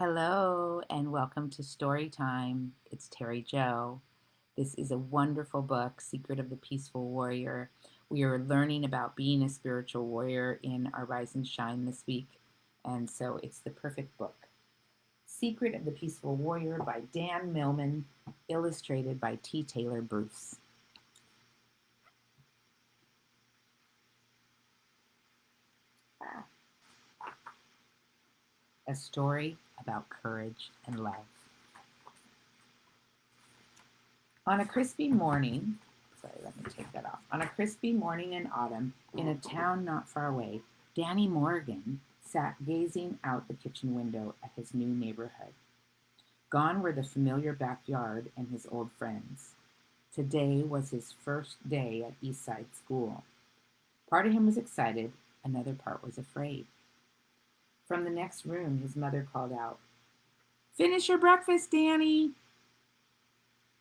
Hello and welcome to StoryTime. It's Terry Joe. This is a wonderful book, Secret of the Peaceful Warrior. We are learning about being a spiritual warrior in our Rise and Shine this week, and so it's the perfect book. Secret of the Peaceful Warrior by Dan Millman, illustrated by T. Taylor Bruce. A story about courage and love. On a crispy morning, let me take that off. On a crispy morning in autumn, in a town not far away, Danny Morgan sat gazing out the kitchen window at his new neighborhood. Gone were the familiar backyard and his old friends. Today was his first day at Eastside School. Part of him was excited, another part was afraid. From the next room, his mother called out, "Finish your breakfast, Danny.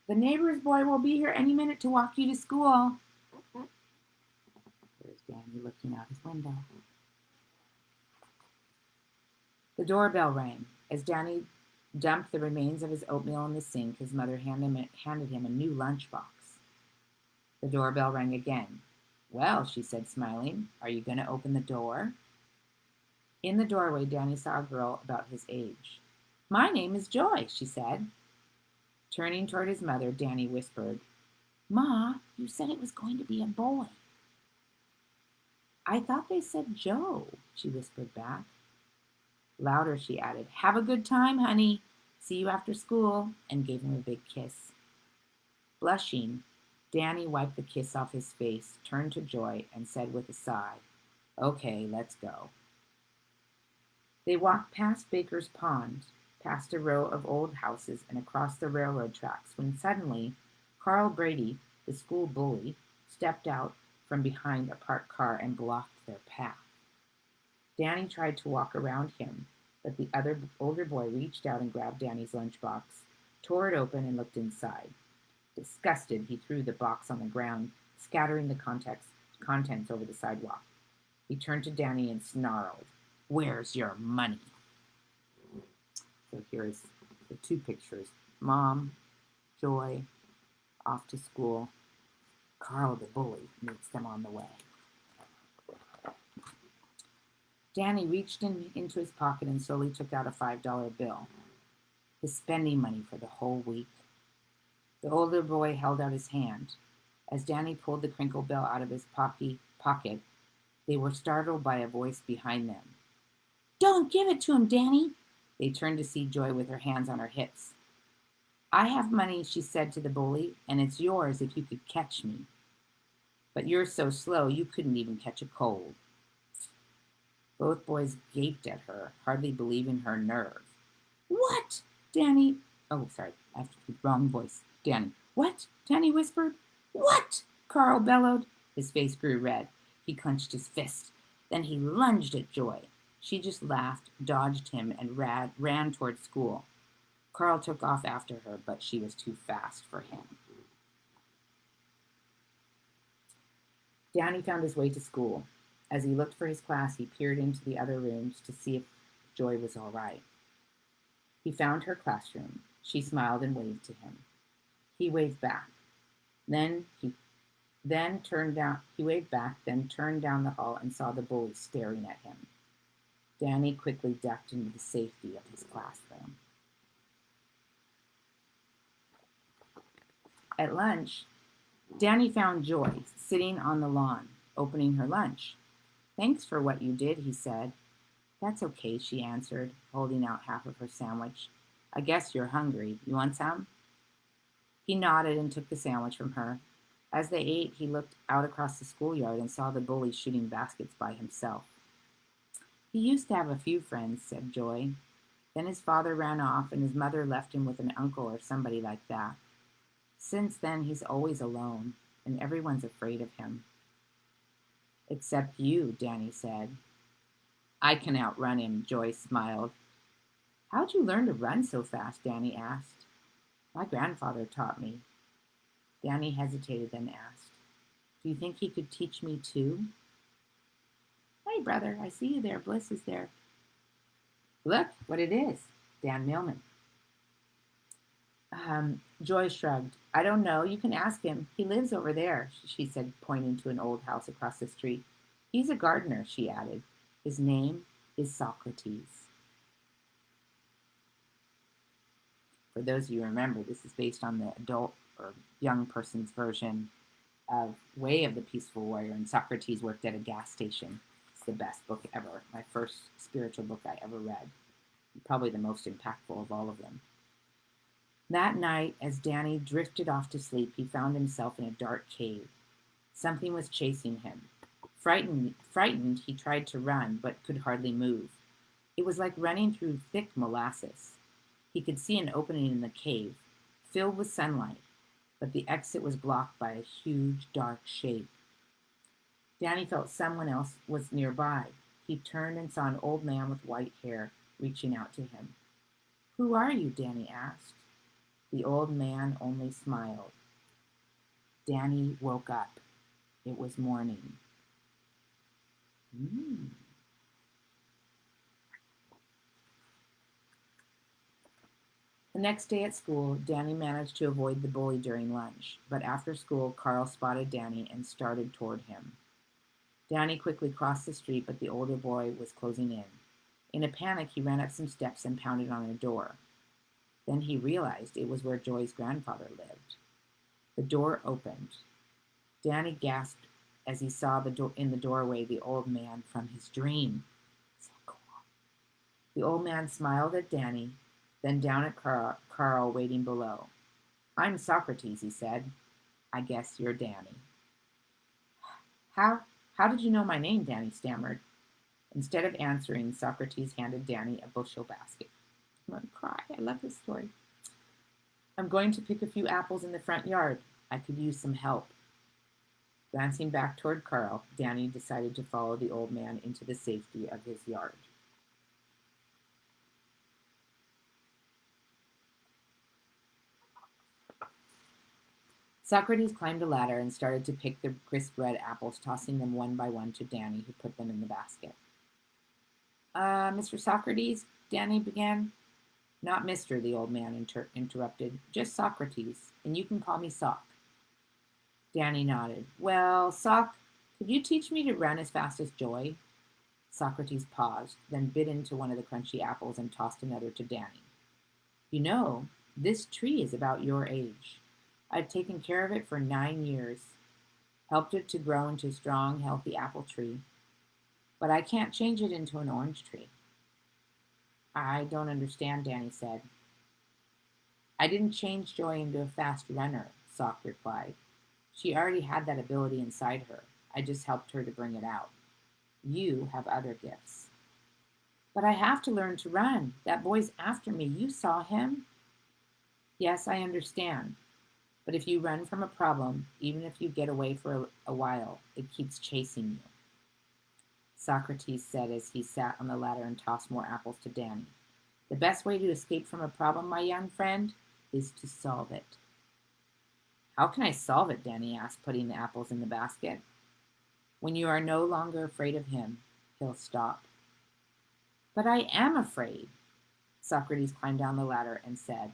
The neighbor's boy will be here any minute to walk you to school." There's Danny looking out his window. The doorbell rang. As Danny dumped the remains of his oatmeal in the sink, his mother handed him a new lunchbox. The doorbell rang again. "Well," she said, smiling, "are you going to open the door?" In the doorway, Danny saw a girl about his age. "My name is Joy," she said. Turning toward his mother, Danny whispered, "Ma, you said it was going to be a boy." "I thought they said Joe," she whispered back. Louder, she added, "Have a good time, honey. See you after school," and gave him a big kiss. Blushing, Danny wiped the kiss off his face, turned to Joy, and said with a sigh, "Okay, let's go." They walked past Baker's Pond, past a row of old houses and across the railroad tracks when suddenly Carl Brady, the school bully, stepped out from behind a parked car and blocked their path. Danny tried to walk around him, but the other older boy reached out and grabbed Danny's lunchbox, tore it open, and looked inside. Disgusted, he threw the box on the ground, scattering the contents over the sidewalk. He turned to Danny and snarled, "Where's your money?" So here's the two pictures. Mom, Joy, off to school. Carl, the bully, meets them on the way. Danny reached into his pocket and slowly took out a $5 bill, his spending money for the whole week. The older boy held out his hand. As Danny pulled the crinkle bill out of his pocket, they were startled by a voice behind them. "Don't give it to him, Danny." They turned to see Joy with her hands on her hips. "I have money," she said to the bully, "and it's yours if you could catch me. But you're so slow you couldn't even catch a cold." Both boys gaped at her, hardly believing her nerve. "What?" Danny... Oh, sorry, I have the wrong voice. Danny. "What?" Danny whispered. "What?" Carl bellowed. His face grew red. He clenched his fist. Then he lunged at Joy. She just laughed, dodged him, and ran toward school. Carl took off after her, but she was too fast for him. Danny found his way to school. As he looked for his class, he peered into the other rooms to see if Joy was all right. He found her classroom. She smiled and waved to him. He waved back. He waved back, then turned down the hall and saw the bully staring at him. Danny quickly ducked into the safety of his classroom. At lunch, Danny found Joy sitting on the lawn, opening her lunch. "Thanks for what you did," he said. "That's okay," she answered, holding out half of her sandwich. "I guess you're hungry. You want some?" He nodded and took the sandwich from her. As they ate, he looked out across the schoolyard and saw the bully shooting baskets by himself. "He used to have a few friends," said Joy. "Then his father ran off and his mother left him with an uncle or somebody like that. Since then, he's always alone, and everyone's afraid of him." "Except you," Danny said. "I can outrun him," Joy smiled. "How'd you learn to run so fast?" Danny asked. "My grandfather taught me." Danny hesitated, then asked, "Do you think he could teach me too?" "Hey, brother, I see you there. Bliss is there." "Look what it is." Dan Millman. Joy shrugged. I don't know. You can ask him. He lives over there, she said, pointing to an old house across the street. He's a gardener, she added. His name is Socrates. For those of you who remember, this is based on the adult or young person's version of Way of the Peaceful Warrior, and Socrates worked at a gas station. It's the best book ever. My first spiritual book I ever read. Probably the most impactful of all of them. That night, as Danny drifted off to sleep, he found himself in a dark cave. Something was chasing him. Frightened, he tried to run, but could hardly move. It was like running through thick molasses. He could see an opening in the cave, filled with sunlight, but the exit was blocked by a huge, dark shape. Danny felt someone else was nearby. He turned and saw an old man with white hair reaching out to him. Who are you? Danny asked. The old man only smiled. Danny woke up. It was morning. The next day at school, Danny managed to avoid the bully during lunch, but after school, Carl spotted Danny and started toward him. Danny quickly crossed the street, but the older boy was closing in. In a panic, he ran up some steps and pounded on a door. Then he realized it was where Joy's grandfather lived. The door opened. Danny gasped as he saw in the doorway the old man from his dream. So cool. The old man smiled at Danny, then down at Carl waiting below. I'm Socrates, he said. I guess you're Danny. How did you know my name? Danny stammered. Instead of answering, Socrates handed Danny a bushel basket. I'm going to cry. I love this story. I'm going to pick a few apples in the front yard. I could use some help. Glancing back toward Carl, Danny decided to follow the old man into the safety of his yard. Socrates climbed a ladder and started to pick the crisp red apples, tossing them one by one to Danny, who put them in the basket. Mr. Socrates, Danny began. Not Mr., the old man interrupted. Just Socrates, and you can call me Soc. Danny nodded. Well, Soc, could you teach me to run as fast as Joy? Socrates paused, then bit into one of the crunchy apples and tossed another to Danny. You know, this tree is about your age. I've taken care of it for 9 years, helped it to grow into a strong, healthy apple tree, but I can't change it into an orange tree. I don't understand, Danny said. I didn't change Joy into a fast runner, Sock replied. She already had that ability inside her. I just helped her to bring it out. You have other gifts. But I have to learn to run. That boy's after me. You saw him? Yes, I understand. But if you run from a problem, even if you get away for a while, it keeps chasing you. Socrates said as he sat on the ladder and tossed more apples to Danny. The best way to escape from a problem, my young friend, is to solve it. How can I solve it? Danny asked, putting the apples in the basket. When you are no longer afraid of him, he'll stop. But I am afraid. Socrates climbed down the ladder and said,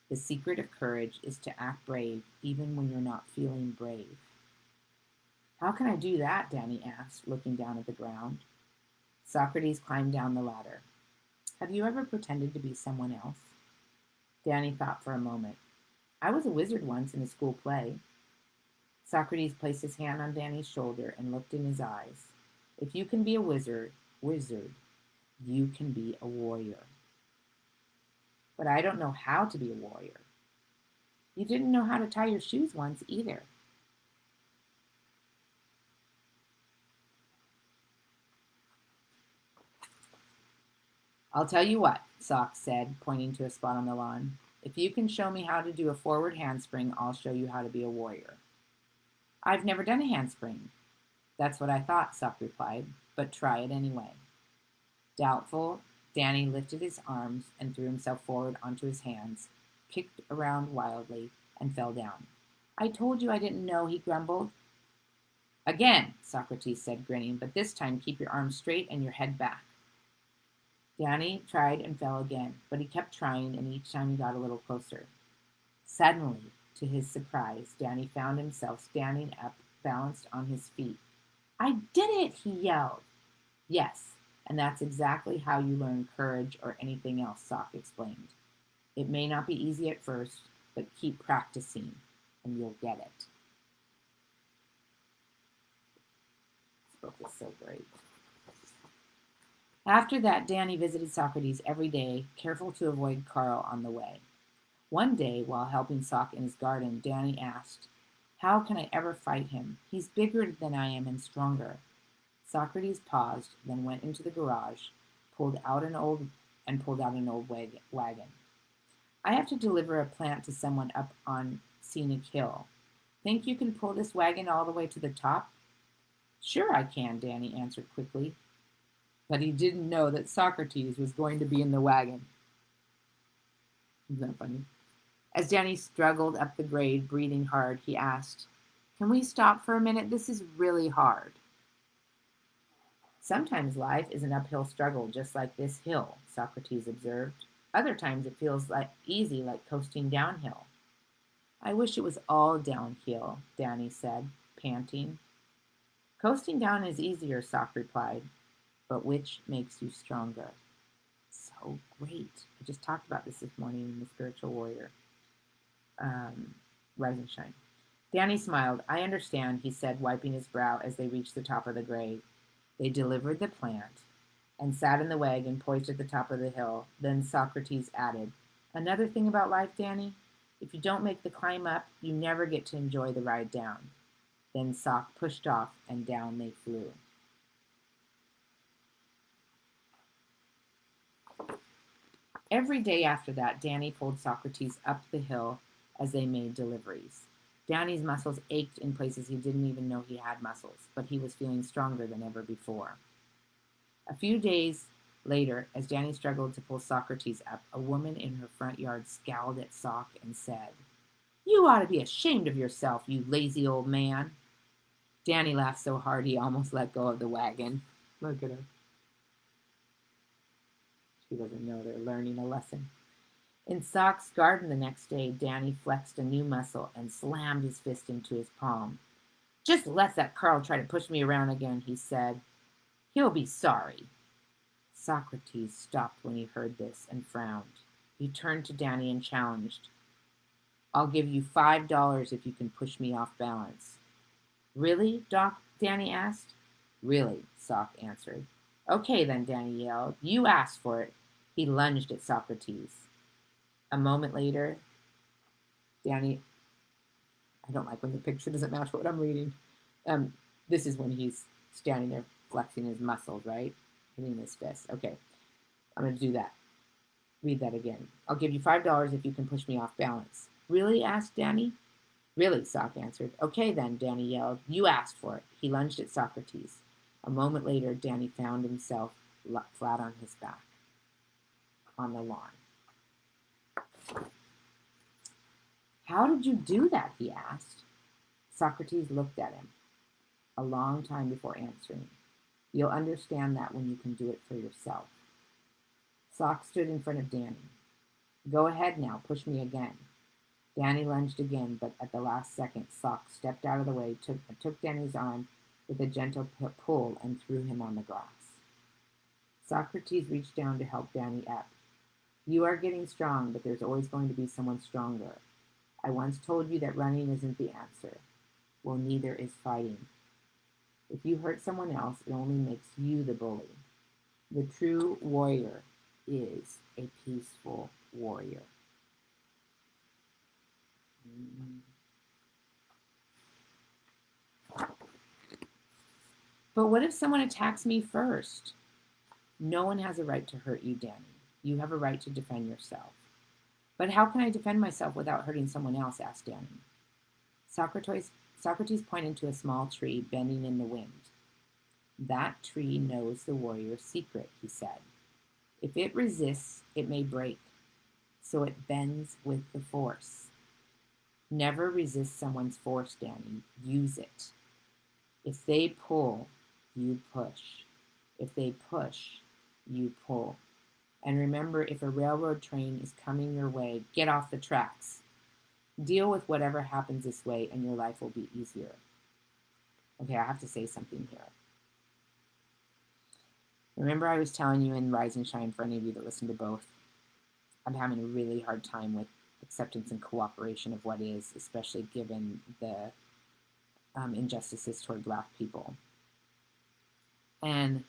the secret of courage is to act brave even when you're not feeling brave. How can I do that? Danny asked, looking down at the ground. Socrates climbed down the ladder. Have you ever pretended to be someone else? Danny thought for a moment. I was a wizard once in a school play. Socrates placed his hand on Danny's shoulder and looked in his eyes. If you can be a wizard, you can be a warrior. But I don't know how to be a warrior. You didn't know how to tie your shoes once either. I'll tell you what, Sock said, pointing to a spot on the lawn. If you can show me how to do a forward handspring, I'll show you how to be a warrior. I've never done a handspring. That's what I thought, Sock replied, but try it anyway. Doubtful, Danny lifted his arms and threw himself forward onto his hands, kicked around wildly, and fell down. I told you I didn't know, he grumbled. Again, Socrates said, grinning, but this time keep your arms straight and your head back. Danny tried and fell again, but he kept trying, and each time he got a little closer. Suddenly, to his surprise, Danny found himself standing up, balanced on his feet. I did it, he yelled. Yes, and that's exactly how you learn courage or anything else, Sock explained. It may not be easy at first, but keep practicing, and you'll get it. This book is so great. After that, Danny visited Socrates every day, careful to avoid Carl on the way. One day, while helping Sock in his garden, Danny asked, how can I ever fight him? He's bigger than I am and stronger. Socrates paused, then went into the garage, pulled out an old wagon. I have to deliver a plant to someone up on Scenic Hill. Think you can pull this wagon all the way to the top? Sure I can, Danny answered quickly. But he didn't know that Socrates was going to be in the wagon. Isn't that funny? As Danny struggled up the grade, breathing hard, he asked, can we stop for a minute? This is really hard. Sometimes life is an uphill struggle, just like this hill, Socrates observed. Other times it feels easy, like coasting downhill. I wish it was all downhill, Danny said, panting. Coasting down is easier, Sock replied, but which makes you stronger? So great. I just talked about this morning in the Spiritual Warrior, Rise and Shine. Danny smiled. I understand, he said, wiping his brow as they reached the top of the grade. They delivered the plant and sat in the wagon poised at the top of the hill. Then Socrates added, another thing about life, Danny, if you don't make the climb up, you never get to enjoy the ride down. Then Sock pushed off, and down they flew. Every day after that, Danny pulled Socrates up the hill as they made deliveries. Danny's muscles ached in places he didn't even know he had muscles, but he was feeling stronger than ever before. A few days later, as Danny struggled to pull Socrates up, a woman in her front yard scowled at Sock and said, you ought to be ashamed of yourself, you lazy old man. Danny laughed so hard he almost let go of the wagon. Look at her. She doesn't know they're learning a lesson. In Sock's garden the next day, Danny flexed a new muscle and slammed his fist into his palm. Just let that Carl try to push me around again, he said. He'll be sorry. Socrates stopped when he heard this and frowned. He turned to Danny and challenged. I'll give you $5 if you can push me off balance. Really, Doc? Danny asked. Really, Sock answered. Okay then, Danny yelled. You asked for it. He lunged at Socrates. A moment later, Danny, I don't like when the picture doesn't match what I'm reading. This is when he's standing there flexing his muscles, right? Hitting his fist. Okay, I'm going to do that. Read that again. I'll give you $5 if you can push me off balance. Really? Asked Danny. Really, Sock answered. Okay then, Danny yelled. You asked for it. He lunged at Socrates. A moment later, Danny found himself flat on his back on the lawn. How did you do that? He asked. Socrates looked at him a long time before answering. You'll understand that when you can do it for yourself. Sock stood in front of Danny. Go ahead now, push me again. Danny lunged again, but at the last second, Sock stepped out of the way, took Danny's arm with a gentle pull, and threw him on the grass. Socrates reached down to help Danny up. You are getting strong, but there's always going to be someone stronger. I once told you that running isn't the answer. Well, neither is fighting. If you hurt someone else, it only makes you the bully. The true warrior is a peaceful warrior. But what if someone attacks me first? No one has a right to hurt you, Danny. You have a right to defend yourself. But how can I defend myself without hurting someone else? Asked Danny. Socrates pointed to a small tree bending in the wind. That tree knows the warrior's secret, he said. If it resists, it may break. So it bends with the force. Never resist someone's force, Danny. Use it. If they pull, you push. If they push, you pull. And remember, if a railroad train is coming your way, get off the tracks. Deal with whatever happens this way, and your life will be easier. Okay, I have to say something here. Remember, I was telling you in Rise and Shine, for any of you that listen to both, I'm having a really hard time with acceptance and cooperation of what is, especially given the injustices toward Black people. And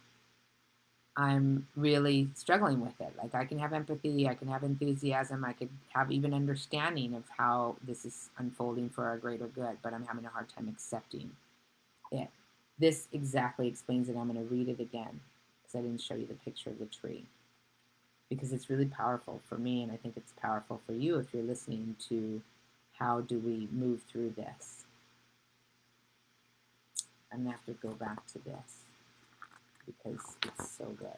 I'm really struggling with it. Like, I can have empathy, I can have enthusiasm, I could have even understanding of how this is unfolding for our greater good, but I'm having a hard time accepting it. This exactly explains it. I'm going to read it again because I didn't show you the picture of the tree, because it's really powerful for me, and I think it's powerful for you if you're listening to how do we move through this. I'm going to have to go back to this because it's so good.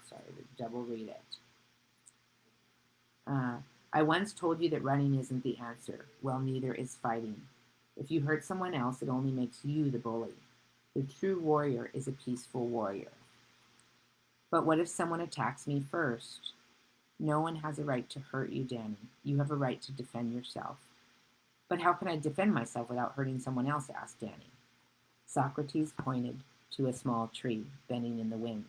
Sorry to double read it. I once told you that running isn't the answer. Well, neither is fighting. If you hurt someone else, it only makes you the bully. The true warrior is a peaceful warrior. But what if someone attacks me first? No one has a right to hurt you, Danny. You have a right to defend yourself. But how can I defend myself without hurting someone else? Asked Danny. Socrates pointed to a small tree bending in the wind.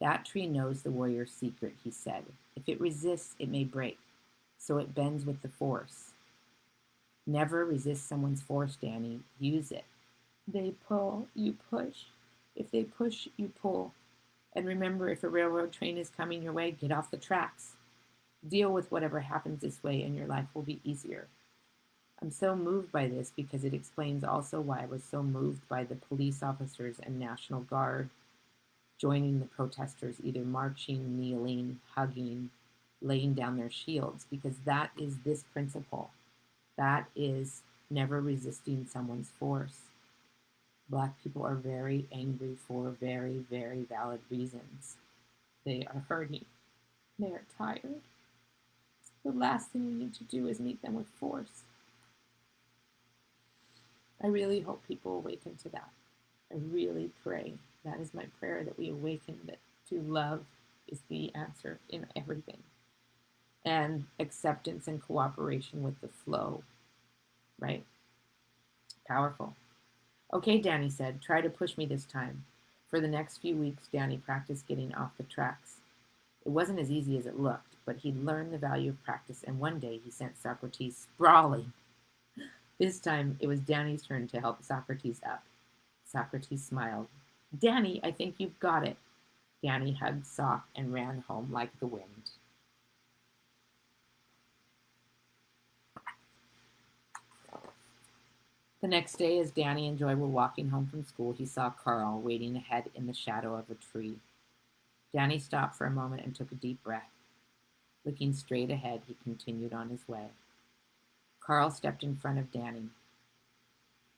That tree knows the warrior's secret, he said. If it resists, it may break. So it bends with the force. Never resist someone's force, Danny. Use it. They pull, you push. If they push, you pull. And remember, if a railroad train is coming your way, get off the tracks. Deal with whatever happens this way, and your life will be easier. I'm so moved by this because it explains also why I was so moved by the police officers and National Guard joining the protesters, either marching, kneeling, hugging, laying down their shields, because that is this principle. That is never resisting someone's force. Black people are very angry for very, very valid reasons. They are hurting. They are tired. The last thing we need to do is meet them with force. I really hope people awaken to that. I really pray. That is my prayer, that we awaken, that to love is the answer in everything. And acceptance and cooperation with the flow, right? Powerful. Okay, Danny said, try to push me this time. For the next few weeks, Danny practiced getting off the tracks. It wasn't as easy as it looked, but he'd learned the value of practice, and one day he sent Socrates sprawling. This time, it was Danny's turn to help Socrates up. Socrates smiled. Danny, I think you've got it. Danny hugged Sock and ran home like the wind. The next day, as Danny and Joy were walking home from school, he saw Carl waiting ahead in the shadow of a tree. Danny stopped for a moment and took a deep breath. Looking straight ahead, he continued on his way. Carl stepped in front of Danny.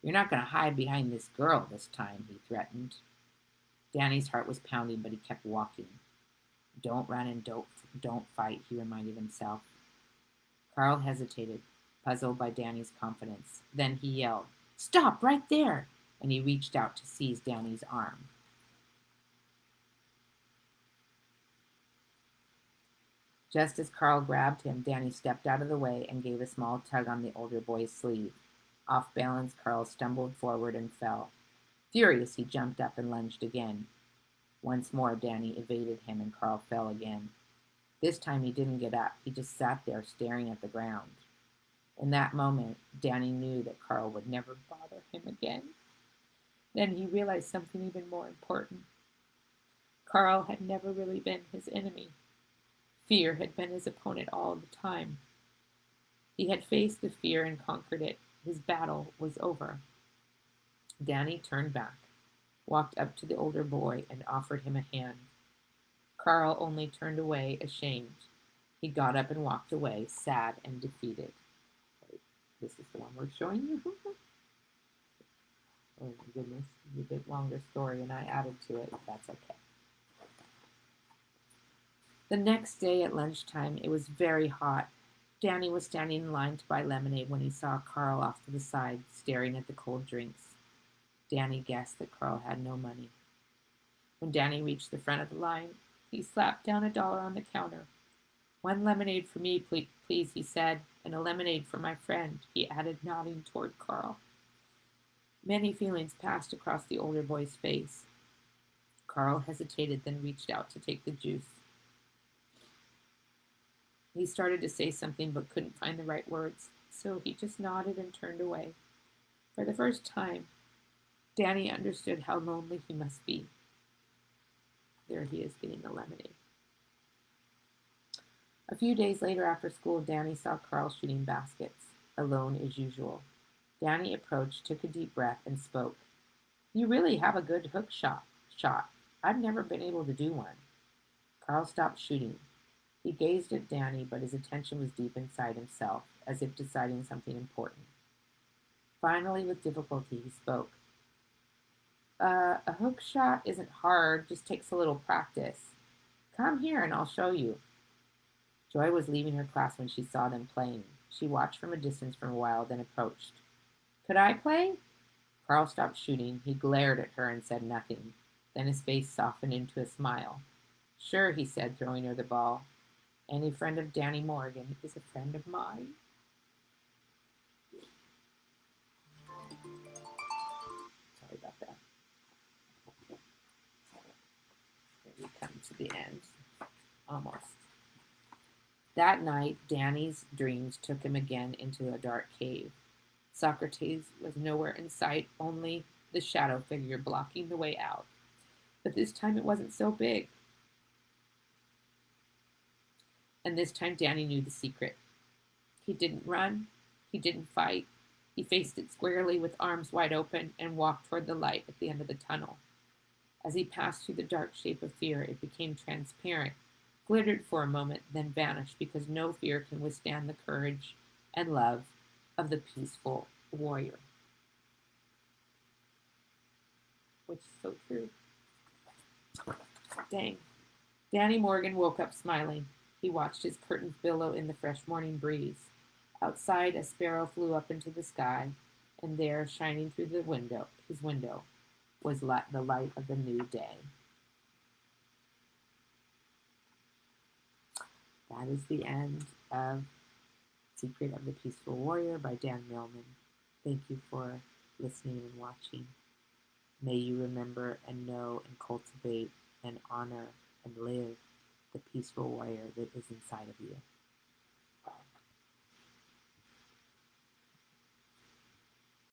You're not going to hide behind this girl this time, he threatened. Danny's heart was pounding, but he kept walking. Don't run and don't fight, he reminded himself. Carl hesitated, puzzled by Danny's confidence. Then he yelled, Stop right there! And he reached out to seize Danny's arm. Just as Carl grabbed him, Danny stepped out of the way and gave a small tug on the older boy's sleeve. Off balance, Carl stumbled forward and fell. Furious, he jumped up and lunged again. Once more, Danny evaded him and Carl fell again. This time he didn't get up. He just sat there staring at the ground. In that moment, Danny knew that Carl would never bother him again. Then he realized something even more important. Carl had never really been his enemy. Fear had been his opponent all the time. He had faced the fear and conquered it. His battle was over. Danny turned back, walked up to the older boy, and offered him a hand. Carl only turned away, ashamed. He got up and walked away, sad and defeated. This is the one we're showing you. Oh my goodness, it's a bit longer story, and I added to it. That's okay. The next day at lunchtime, it was very hot. Danny was standing in line to buy lemonade when he saw Carl off to the side, staring at the cold drinks. Danny guessed that Carl had no money. When Danny reached the front of the line, He slapped down $1 on the counter. "One lemonade for me, please," he said, "and a lemonade for my friend," he added, nodding toward Carl. Many feelings passed across the older boy's face. Carl hesitated, then reached out to take the juice. He started to say something but couldn't find the right words, so he just nodded and turned away. For the first time, Danny understood how lonely he must be. There he is getting the lemonade. A few days later after school, Danny saw Carl shooting baskets, alone as usual. Danny approached, took a deep breath, and spoke. "You really have a good hook shot. I've never been able to do one." Carl stopped shooting. He gazed at Danny, but his attention was deep inside himself, as if deciding something important. Finally, with difficulty, he spoke. A hook shot isn't hard, just takes a little practice. Come here and I'll show you." Joy was leaving her class when she saw them playing. She watched from a distance for a while, then approached. "Could I play?" Carl stopped shooting. He glared at her and said nothing. Then his face softened into a smile. "Sure," he said, throwing her the ball. "Any friend of Danny Morgan is a friend of mine." Sorry about that. Here we come to the end. Almost. That night, Danny's dreams took him again into a dark cave. Socrates was nowhere in sight, only the shadow figure blocking the way out. But this time it wasn't so big. And this time Danny knew the secret. He didn't run. He didn't fight. He faced it squarely with arms wide open and walked toward the light at the end of the tunnel. As he passed through the dark shape of fear, it became transparent, glittered for a moment, then vanished because no fear can withstand the courage and love of the peaceful warrior. Which is so true. Dang. Danny Morgan woke up smiling. He watched his curtains billow in the fresh morning breeze. Outside, a sparrow flew up into the sky, and there, shining through his window, was the light of the new day. That is the end of Secret of the Peaceful Warrior by Dan Millman. Thank you for listening and watching. May you remember and know and cultivate and honor and live the peaceful warrior that is inside of you.